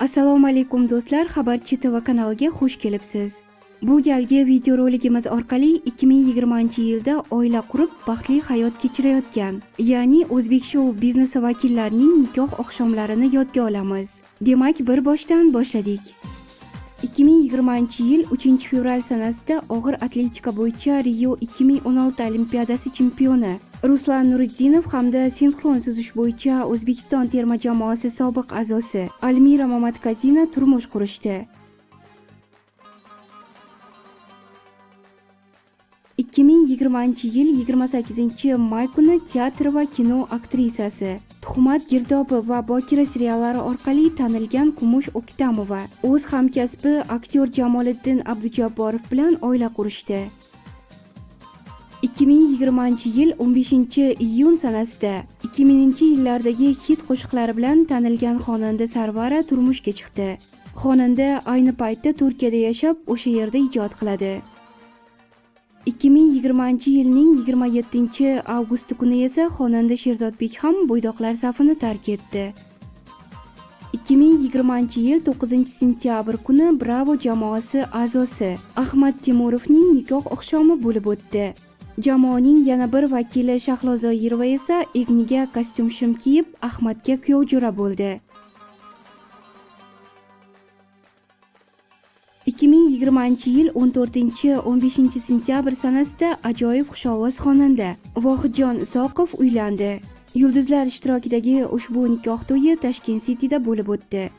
Assalomu alaykum do'stlar, Xabarchi TV kanaliga xush kelibsiz. Bu galgi videorolikimiz orqali 2020-yilda oila qurib, baxtli hayot kechirayotgan, ya'ni O'zbek shou biznesi vakillarining nikoh oqshomlarini yodga olamiz. Demak, bir boshdan boshladik. 2020-yil 3-fevral sanasida og'ir atletika bo'yicha Rio 2016 Olimpiadasi chempioni Ruslan Nuriddinov hamda sinxron suzish bo'yicha O'zbekiston terma jamoasi sobiq a'zosi Almira Mamadkazina turmush qurishdi. 2020-yil 28-may kuni teatr va kino aktrisasi, Tuhmat girdobi va Bokira seriallari orqali tanilgan Kumush O'ktamova o'z hamkasbi aktyor Jamoliddin Abdujabborov bilan oila qurishdi. 2020-yil 15-iyun sanasida 2000-yillardagi hit qo'shiqlari bilan tanilgan xonanda Sarvara turmushga chiqdi. Xonanda ayni paytda Turkiyada yashab, o'sha yerda ijod qiladi. 2020-yilning 27-avgusti kuni esa xonanda Sherzodbek ham bo'ydoqlar safini tark etdi. 2020-yil 9-sentyabr kuni Bravo jamoasi a'zosi Ahmad Temurovning nikoh oqshomi bo'lib o'tdi. Jamoaning yana bir vakili Shahlo Zoirova esa egniga kostyum-shim kiyib, Ahmadga kuyovjo'ra bo'ldi. 2020-yil 14-15 sentyabr sanasida ajoyib xushovoz xonanda Vohidjon Isoqov uylandi. Yulduzlar ishtirokidagi ushbu nikoh to'yi Tashkent City'da bo'lib o'tdi.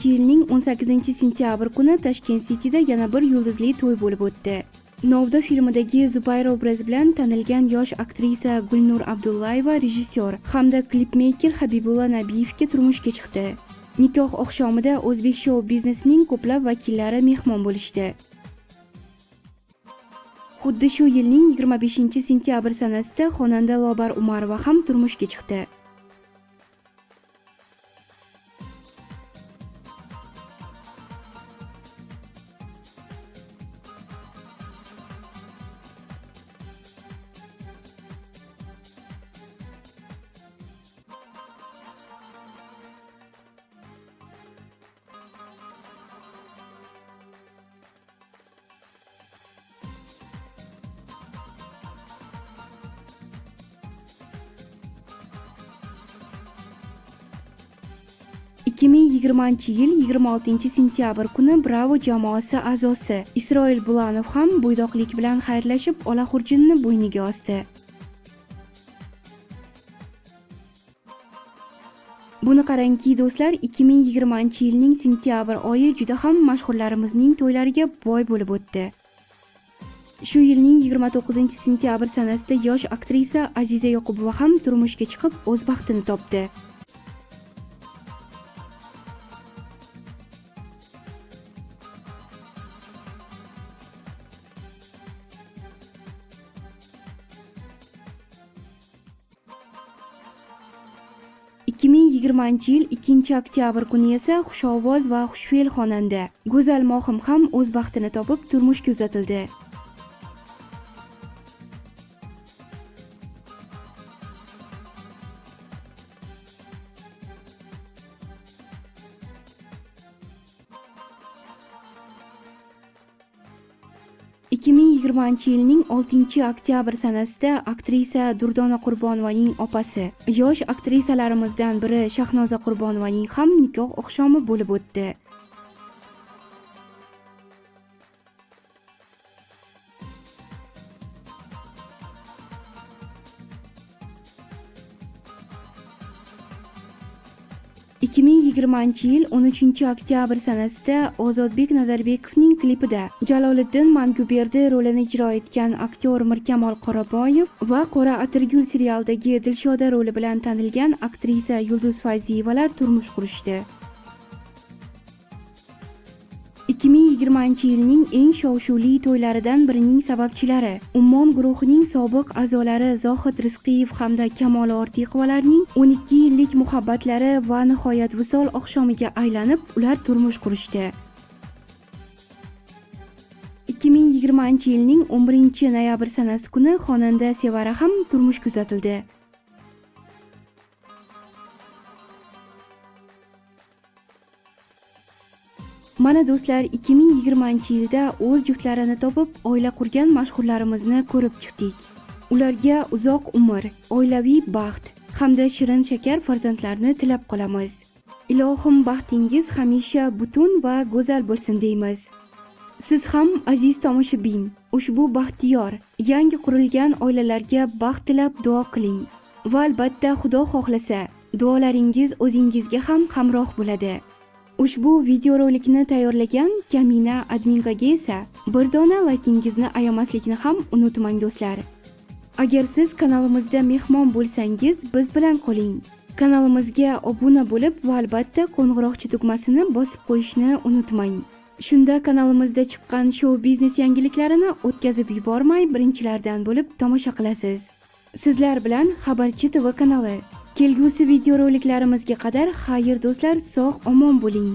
Yilning 18-sentyabr kuni Tashkent City'da yana bir yulduzli to'y bo'lib o'tdi. Novda filmidagi Zubayra obrazi bilan tanilgan yosh aktrisa Gulnur Abdullayeva rejissyor hamda klipmeyker Habibulla Nabiyevga turmushga chiqdi. Nikoh oqshomida O'zbek shou biznesining ko'plab vakillari mehmon bo'lishdi. Xuddi shu yilning 25-sentyabr sanasida xonanda Lobar Umarova ham turmushga chiqdi. Yil 26-sentyabr kuni Bravo jamoasi a'zosi Isroil Bulanov ham bo'ydoqlik bilan xayrlashib, ola xurjinni bo'yniga osdi. Buni qarangki do'stlar, 2020-yilning sentyabr oyi juda ham mashhurlarimizning to'ylariga boy bo'lib o'tdi. Shu yilning 29-sentyabr sanasida yosh aktrisa Aziza Yoqubova ham turmushga chiqib, o'z baxtini topdi. Yil 2-oktyabr kuni esa xushovoz va xushfe'l xonanda Go'zal Mohim ham o'z baxtini topib turmushga uzatildi. Yilning 6-oktyabr sanasida aktrisa Durdona Qurbonovaning opasi, yosh aktrisalarimizdan biri Shahnoza Qurbonovaning ham nikoh oqshomi bo'lib o'tdi. Yil 13-oktyabr sanasida Ozodbek Nazarbekovning klipida Jaloliddin Manguberdi rolini ijro etgan aktyor Mirkamol Qoraboyev va Qora atirgul serialidagi Dilshoda roli bilan tanilgan aktrisa Yulduz Fayziyevalar turmush qurishdi. 2020-yilning eng shov-shuvli to'ylaridan birining sababchilari Ummon guruhining sobiq a'zolari Zohid Rizqiyev hamda Kamol Ortiqovalarning 12 yillik muhabbatlari va nihoyat visol oqshomiga aylanib, ular turmush qurishdi. 2020-yilning 11-noyabr sanasi kuni xonanda Sevara ham turmushga uzatildi. Mana do'stlar, 2020-yilda o'z juftlarini topib, oila qurgan mashhurlarimizni ko'rib chiqdik. Ularga uzoq umr, oilaviy baxt hamda shirin shakar farzandlarni tilab qolamiz. Ilohim baxtingiz hamisha butun va go'zal bo'lsin deymiz. Siz ham aziz tomoshabin, ushbu baxtiyor, yangi qurilgan oilalarga baxt tilab duo qiling. Va albatta Xudo xohlasa, duolaringiz o'zingizga ham hamroh bo'ladi. Ushbu videorolikni tayyorlagan Kamina admingaga esa bir dona laykingizni ayamaslikni ham unutmang do'stlar. Agar siz kanalimizda mehmon bo'lsangiz, biz bilan qoling. Kanalimizga obuna bo'lib va albatta qo'ng'iroqcha tugmasini bosib qo'yishni unutmang. Shunda kanalimizda chiqqan shou biznes yangiliklarini o'tkazib yubormay birinchilardan bo'lib tomosha qilasiz. Sizlar bilan Xabarchi TV kanali. Kelgusi videoroliklarimizga qadar xayr do'stlar, sog' omon bo'ling.